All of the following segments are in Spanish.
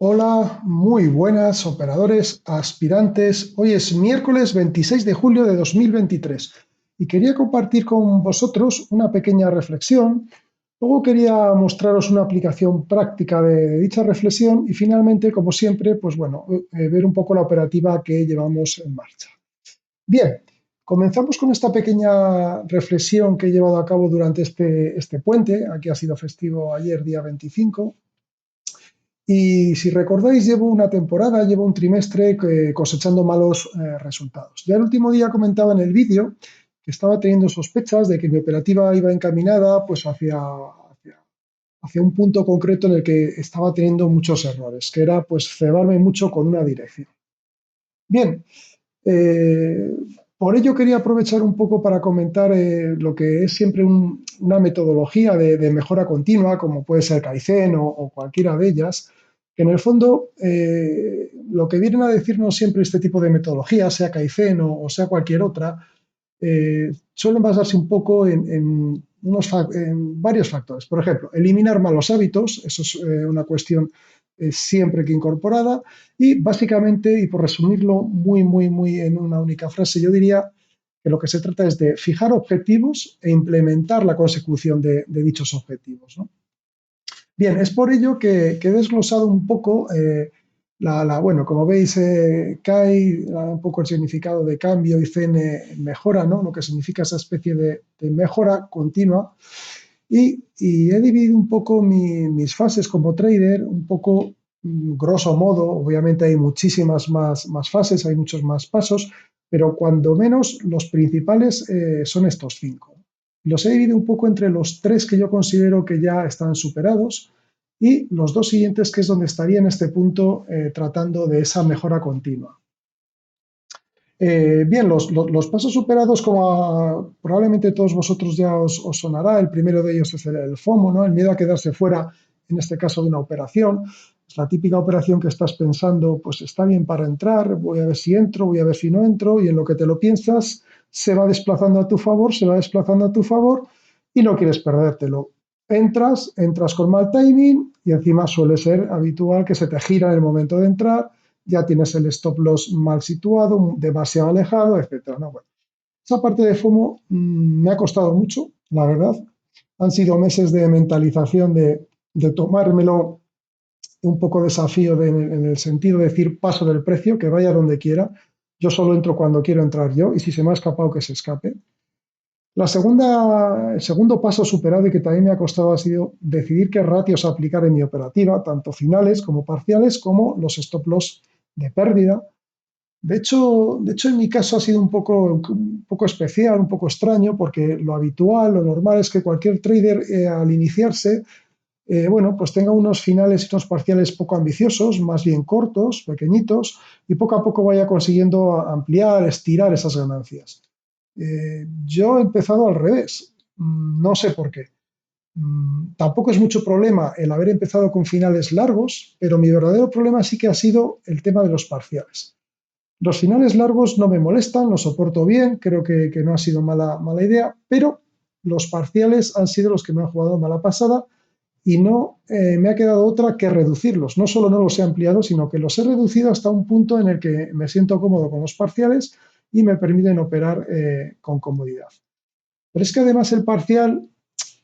Hola, muy buenas operadores, aspirantes. Hoy es miércoles 26 de julio de 2023 y quería compartir con vosotros una pequeña reflexión. Luego quería mostraros una aplicación práctica de dicha reflexión y finalmente, como siempre, pues bueno, ver un poco la operativa que llevamos en marcha. Bien, comenzamos con esta pequeña reflexión que he llevado a cabo durante este puente. Aquí ha sido festivo ayer, día 25. Y si recordáis, llevo una temporada, llevo un trimestre cosechando malos resultados. Ya el último día comentaba en el vídeo que estaba teniendo sospechas de que mi operativa iba encaminada pues hacia un punto concreto en el que estaba teniendo muchos errores, que era pues cebarme mucho con una dirección. Bien, eh, por ello quería aprovechar un poco para comentar lo que es siempre una metodología de mejora continua, como puede ser Kaizen o cualquiera de ellas, que en el fondo lo que vienen a decirnos siempre este tipo de metodologías, sea Kaizen o sea cualquier otra, suelen basarse un poco en varios factores. Por ejemplo, eliminar malos hábitos, eso es una cuestión siempre que incorporada, y básicamente, y por resumirlo muy en una única frase, yo diría que lo que se trata es de fijar objetivos e implementar la consecución de dichos objetivos, ¿no? Bien, es por ello que he desglosado un poco, bueno, como veis, CAI, un poco el significado de cambio y CN mejora, ¿no? Lo que significa esa especie de mejora continua. Y he dividido un poco mis fases como trader, un poco grosso modo. Obviamente hay muchísimas más fases, hay muchos más pasos, pero cuando menos los principales son estos cinco. Los he dividido un poco entre los tres que yo considero que ya están superados y los dos siguientes, que es donde estaría en este punto tratando de esa mejora continua. Bien, los pasos superados, como probablemente todos vosotros ya os sonará, el primero de ellos es el FOMO, ¿no? El miedo a quedarse fuera, en este caso de una operación. Es la típica operación que estás pensando, pues está bien para entrar, voy a ver si entro, voy a ver si no entro, y en lo que te lo piensas se va desplazando a tu favor, se va desplazando a tu favor y no quieres perdértelo. Entras con mal timing y encima suele ser habitual que se te gira en el momento de entrar, ya tienes el stop loss mal situado, demasiado alejado, etcétera, ¿no? Bueno, esa parte de FOMO me ha costado mucho, la verdad. Han sido meses de mentalización de tomármelo un poco desafío en el sentido de decir paso del precio, que vaya donde quiera. Yo solo entro cuando quiero entrar yo y si se me ha escapado que se escape. El segundo paso superado y que también me ha costado ha sido decidir qué ratios aplicar en mi operativa, tanto finales como parciales, como los stop loss de pérdida. De hecho, en mi caso ha sido un poco especial, un poco extraño, porque lo habitual, lo normal es que cualquier trader al iniciarse, bueno, pues tenga unos finales y unos parciales poco ambiciosos, más bien cortos, pequeñitos, y poco a poco vaya consiguiendo ampliar, estirar esas ganancias. Yo he empezado al revés, no sé por qué. Tampoco es mucho problema el haber empezado con finales largos, pero mi verdadero problema sí que ha sido el tema de los parciales. Los finales largos no me molestan, los soporto bien, creo que no ha sido mala idea, pero los parciales han sido los que me han jugado mala pasada y no me ha quedado otra que reducirlos. No solo no los he ampliado, sino que los he reducido hasta un punto en el que me siento cómodo con los parciales y me permiten operar con comodidad. Pero es que además el parcial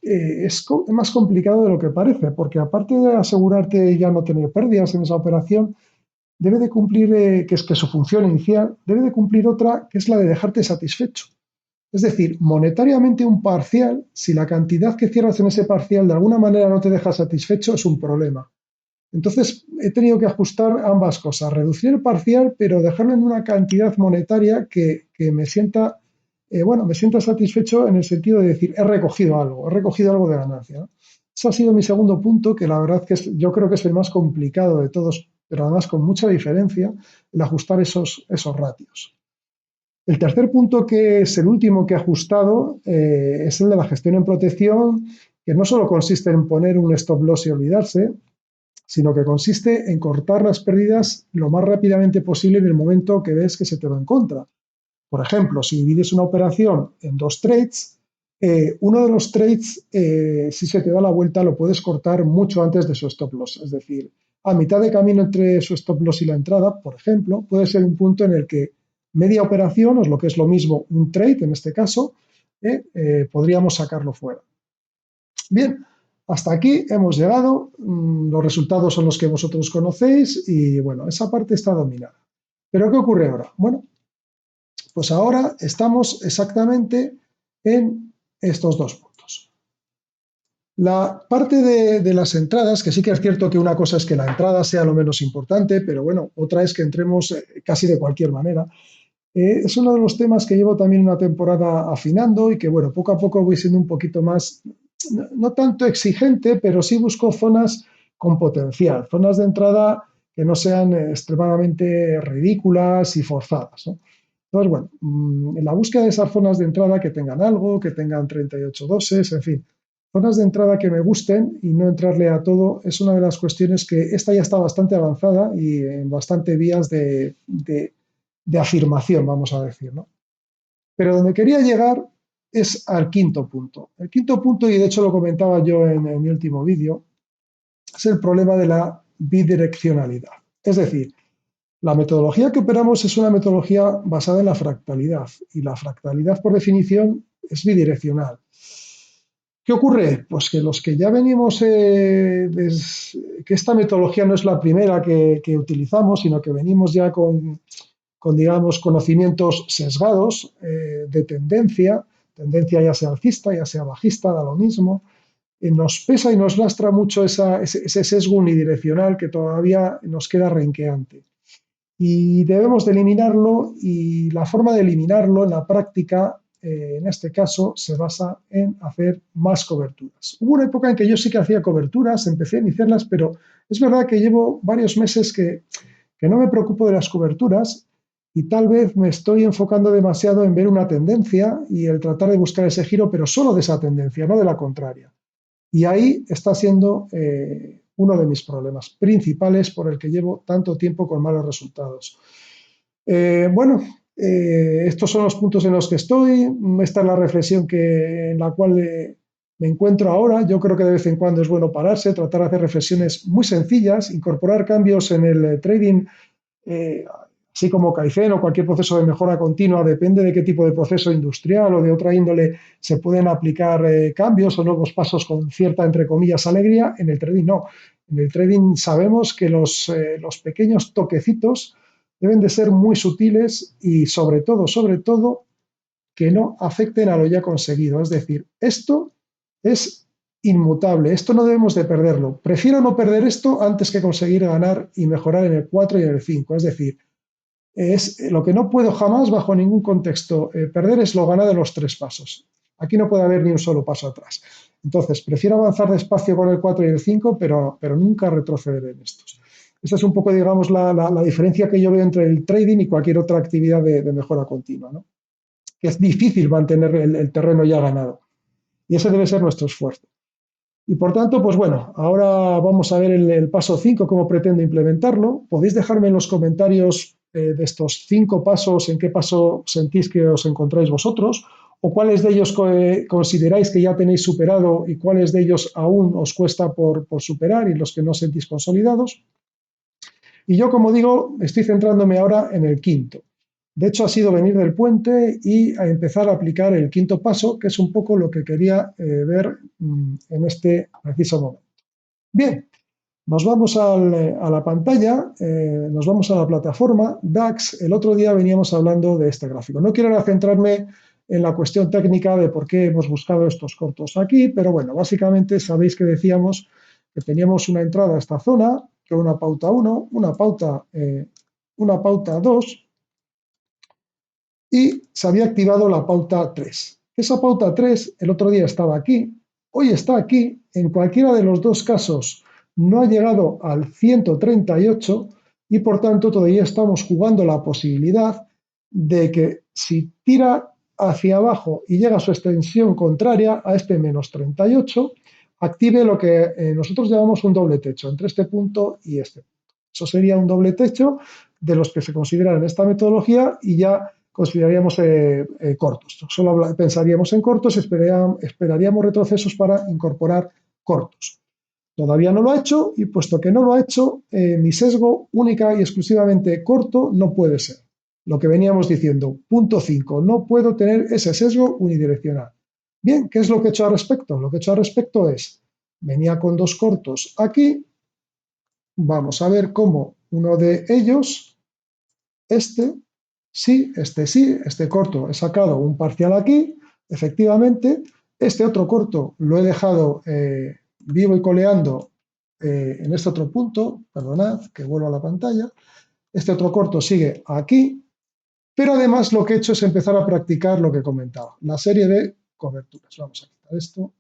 es más complicado de lo que parece, porque aparte de asegurarte ya no tener pérdidas en esa operación, debe de cumplir, que es que su función inicial, debe de cumplir otra, que es la de dejarte satisfecho. Es decir, monetariamente un parcial, si la cantidad que cierras en ese parcial de alguna manera no te deja satisfecho, es un problema. Entonces, he tenido que ajustar ambas cosas, reducir el parcial, pero dejarlo en una cantidad monetaria que me sienta, bueno, me sienta satisfecho en el sentido de decir, he recogido algo de ganancia, ¿no? Ese ha sido mi segundo punto, que la verdad que yo creo que es el más complicado de todos, pero además con mucha diferencia, el ajustar esos ratios. El tercer punto, que es el último que he ajustado, es el de la gestión en protección, que no solo consiste en poner un stop loss y olvidarse, sino que consiste en cortar las pérdidas lo más rápidamente posible en el momento que ves que se te va en contra. Por ejemplo, si divides una operación en dos trades, uno de los trades, si se te da la vuelta, lo puedes cortar mucho antes de su stop loss. Es decir, a mitad de camino entre su stop loss y la entrada, por ejemplo, puede ser un punto en el que media operación, o lo que es lo mismo un trade en este caso, podríamos sacarlo fuera. Bien, hasta aquí hemos llegado, los resultados son los que vosotros conocéis y bueno, esa parte está dominada. ¿Pero qué ocurre ahora? Bueno, pues ahora estamos exactamente en estos dos puntos. La parte de las entradas, que sí que es cierto que una cosa es que la entrada sea lo menos importante, pero bueno, otra es que entremos casi de cualquier manera. Es uno de los temas que llevo también una temporada afinando y que, bueno, poco a poco voy siendo un poquito más, no tanto exigente, pero sí busco zonas con potencial, zonas de entrada que no sean extremadamente ridículas y forzadas, ¿no? Entonces, bueno, en la búsqueda de esas zonas de entrada que tengan algo, que tengan 38 doses, en fin, zonas de entrada que me gusten y no entrarle a todo, es una de las cuestiones que esta ya está bastante avanzada y en bastante vías de afirmación, vamos a decir, ¿no? Pero donde quería llegar es al quinto punto. El quinto punto, y de hecho lo comentaba yo en mi último vídeo, es el problema de la bidireccionalidad. Es decir, la metodología que operamos es una metodología basada en la fractalidad y la fractalidad por definición es bidireccional. ¿Qué ocurre? Pues que los que ya venimos, que esta metodología no es la primera que utilizamos, sino que venimos ya digamos, conocimientos sesgados de tendencia ya sea alcista, ya sea bajista, da lo mismo, nos pesa y nos lastra mucho ese sesgo unidireccional que todavía nos queda renqueante. Y debemos de eliminarlo y la forma de eliminarlo en la práctica, en este caso, se basa en hacer más coberturas. Hubo una época en que yo sí que hacía coberturas, empecé a iniciarlas, pero es verdad que llevo varios meses que no me preocupo de las coberturas y tal vez me estoy enfocando demasiado en ver una tendencia y el tratar de buscar ese giro, pero solo de esa tendencia, no de la contraria. Y ahí está siendo uno de mis problemas principales por el que llevo tanto tiempo con malos resultados. Bueno, estos son los puntos en los que estoy. Esta es la reflexión en la cual me encuentro ahora. Yo creo que de vez en cuando es bueno pararse, tratar de hacer reflexiones muy sencillas, incorporar cambios en el trading, eh, así como Kaizen o cualquier proceso de mejora continua, depende de qué tipo de proceso industrial o de otra índole se pueden aplicar cambios o nuevos pasos con cierta, entre comillas, alegría. En el trading no. En el trading sabemos que los pequeños toquecitos deben de ser muy sutiles y sobre todo, que no afecten a lo ya conseguido. Es decir, esto es inmutable, esto no debemos de perderlo. Prefiero no perder esto antes que conseguir ganar y mejorar en el 4 y en el 5. Es decir, es lo que no puedo jamás, bajo ningún contexto, perder es lo ganado de los 3 pasos. Aquí no puede haber ni un solo paso atrás. Entonces, prefiero avanzar despacio con el 4 y el 5, pero nunca retroceder en estos. Esta es un poco, digamos, la diferencia que yo veo entre el trading y cualquier otra actividad de mejora continua, ¿no? Que es difícil mantener el terreno ya ganado. Y ese debe ser nuestro esfuerzo. Y por tanto, pues bueno, ahora vamos a ver el paso 5, cómo pretendo implementarlo. Podéis dejarme en los comentarios de estos 5 pasos, en qué paso sentís que os encontráis vosotros, o cuáles de ellos consideráis que ya tenéis superado y cuáles de ellos aún os cuesta por superar y los que no sentís consolidados. Y yo, como digo, estoy centrándome ahora en el quinto. De hecho, ha sido venir del puente y a empezar a aplicar el quinto paso, que es un poco lo que quería ver en este preciso momento. Bien, nos vamos a la pantalla, nos vamos a la plataforma DAX. El otro día veníamos hablando de este gráfico. No quiero ahora centrarme en la cuestión técnica de por qué hemos buscado estos cortos aquí, pero bueno, básicamente sabéis que decíamos que teníamos una entrada a esta zona, que una pauta 1, una pauta 2, y se había activado la pauta 3. Esa pauta 3 el otro día estaba aquí, hoy está aquí, en cualquiera de los dos casos no ha llegado al 138 y por tanto todavía estamos jugando la posibilidad de que si tira hacia abajo y llega a su extensión contraria a este menos 38, active lo que nosotros llamamos un doble techo entre este punto y este punto. Eso sería un doble techo de los que se consideran en esta metodología y ya consideraríamos cortos. Solo pensaríamos en cortos, esperaríamos retrocesos para incorporar cortos. Todavía no lo ha hecho y puesto que no lo ha hecho, mi sesgo única y exclusivamente corto no puede ser. Lo que veníamos diciendo, punto 5, no puedo tener ese sesgo unidireccional. Bien, ¿qué es lo que he hecho al respecto? Lo que he hecho al respecto es, venía con dos cortos aquí, vamos a ver cómo uno de ellos, este sí, este corto he sacado un parcial aquí, efectivamente, este otro corto lo he dejado vivo y coleando en este otro punto, perdonad que vuelvo a la pantalla, este otro corto sigue aquí, pero además lo que he hecho es empezar a practicar lo que comentaba, la serie de coberturas. Vamos a quitar esto.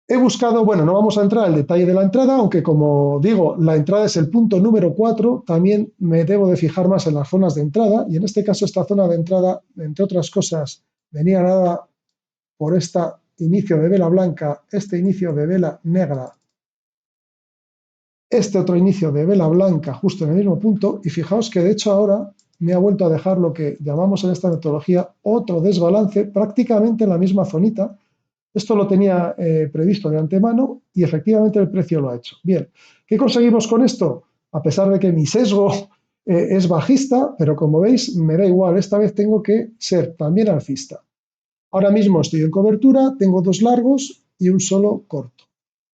He buscado, bueno, no vamos a entrar al detalle de la entrada, aunque como digo, la entrada es el punto número 4, también me debo de fijar más en las zonas de entrada, y en este caso esta zona de entrada, entre otras cosas, venía dada por este inicio de vela blanca, este inicio de vela negra, este otro inicio de vela blanca justo en el mismo punto, y fijaos que de hecho ahora me ha vuelto a dejar lo que llamamos en esta metodología otro desbalance, prácticamente en la misma zonita. Esto lo tenía previsto de antemano y efectivamente el precio lo ha hecho. Bien, ¿qué conseguimos con esto? A pesar de que mi sesgo es bajista, pero como veis me da igual, esta vez tengo que ser también alcista. Ahora mismo estoy en cobertura, tengo dos largos y un solo corto.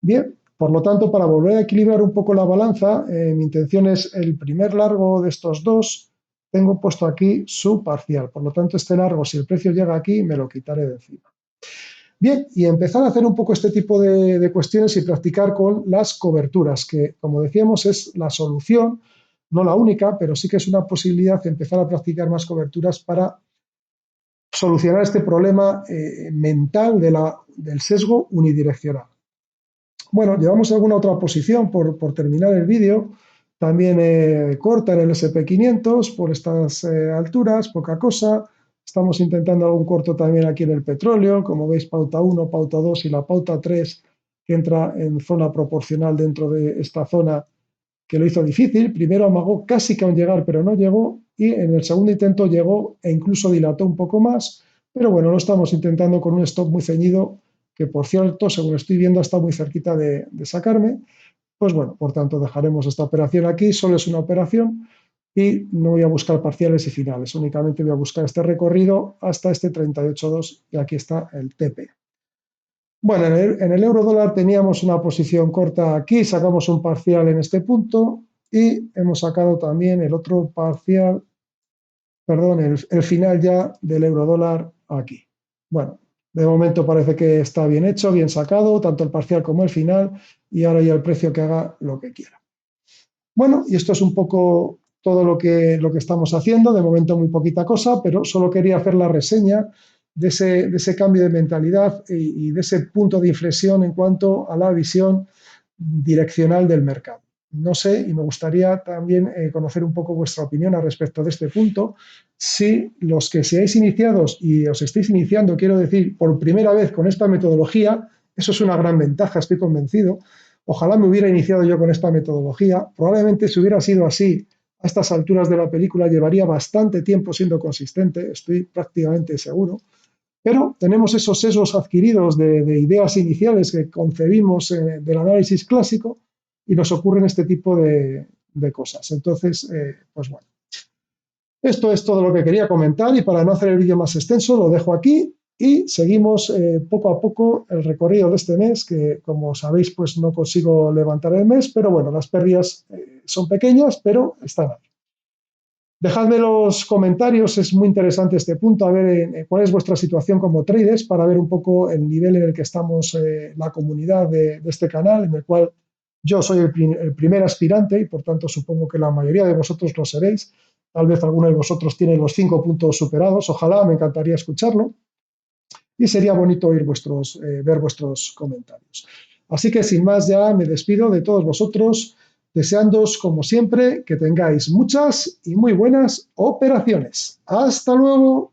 Bien, por lo tanto, para volver a equilibrar un poco la balanza, mi intención es el primer largo de estos dos, tengo puesto aquí su parcial. Por lo tanto, este largo, si el precio llega aquí, me lo quitaré de encima. Bien, y empezar a hacer un poco este tipo de cuestiones y practicar con las coberturas, que como decíamos es la solución, no la única, pero sí que es una posibilidad de empezar a practicar más coberturas para solucionar este problema mental del sesgo unidireccional. Bueno, llevamos alguna otra posición por terminar el vídeo, también corta en el SP500 por estas alturas, poca cosa. Estamos intentando algún corto también aquí en el petróleo, como veis pauta 1, pauta 2 y la pauta 3 que entra en zona proporcional dentro de esta zona que lo hizo difícil. Primero amagó casi que aún llegar, pero no llegó y en el segundo intento llegó e incluso dilató un poco más, pero bueno, lo estamos intentando con un stop muy ceñido que por cierto, según estoy viendo, está muy cerquita de sacarme. Pues bueno, por tanto, dejaremos esta operación aquí, solo es una operación y no voy a buscar parciales y finales, únicamente voy a buscar este recorrido hasta este 38.2 y aquí está el TP. Bueno, en el euro dólar teníamos una posición corta aquí, sacamos un parcial en este punto y hemos sacado también el otro parcial, perdón, el final ya del euro dólar aquí. Bueno, de momento parece que está bien hecho, bien sacado, tanto el parcial como el final, y ahora ya el precio que haga lo que quiera. Bueno, y esto es un poco todo lo que estamos haciendo, de momento muy poquita cosa, pero solo quería hacer la reseña de ese cambio de mentalidad y de ese punto de inflexión en cuanto a la visión direccional del mercado. No sé, y me gustaría también conocer un poco vuestra opinión al respecto de este punto. Si los que seáis iniciados y os estéis iniciando, quiero decir, por primera vez con esta metodología, eso es una gran ventaja, estoy convencido. Ojalá me hubiera iniciado yo con esta metodología. Probablemente si hubiera sido así, a estas alturas de la película llevaría bastante tiempo siendo consistente, estoy prácticamente seguro. Pero tenemos esos sesgos adquiridos de ideas iniciales que concebimos del análisis clásico y nos ocurren este tipo de cosas. Entonces, pues bueno, esto es todo lo que quería comentar y para no hacer el vídeo más extenso lo dejo aquí y seguimos poco a poco el recorrido de este mes que, como sabéis, pues no consigo levantar el mes, pero bueno, las pérdidas son pequeñas, pero están ahí. Dejadme los comentarios, es muy interesante este punto, a ver cuál es vuestra situación como traders para ver un poco el nivel en el que estamos, la comunidad de este canal, en el cual yo soy el primer aspirante y por tanto supongo que la mayoría de vosotros lo seréis. Tal vez alguno de vosotros tiene los 5 puntos superados, ojalá, me encantaría escucharlo y sería bonito oír ver vuestros comentarios. Así que sin más ya me despido de todos vosotros, deseándoos como siempre que tengáis muchas y muy buenas operaciones. ¡Hasta luego!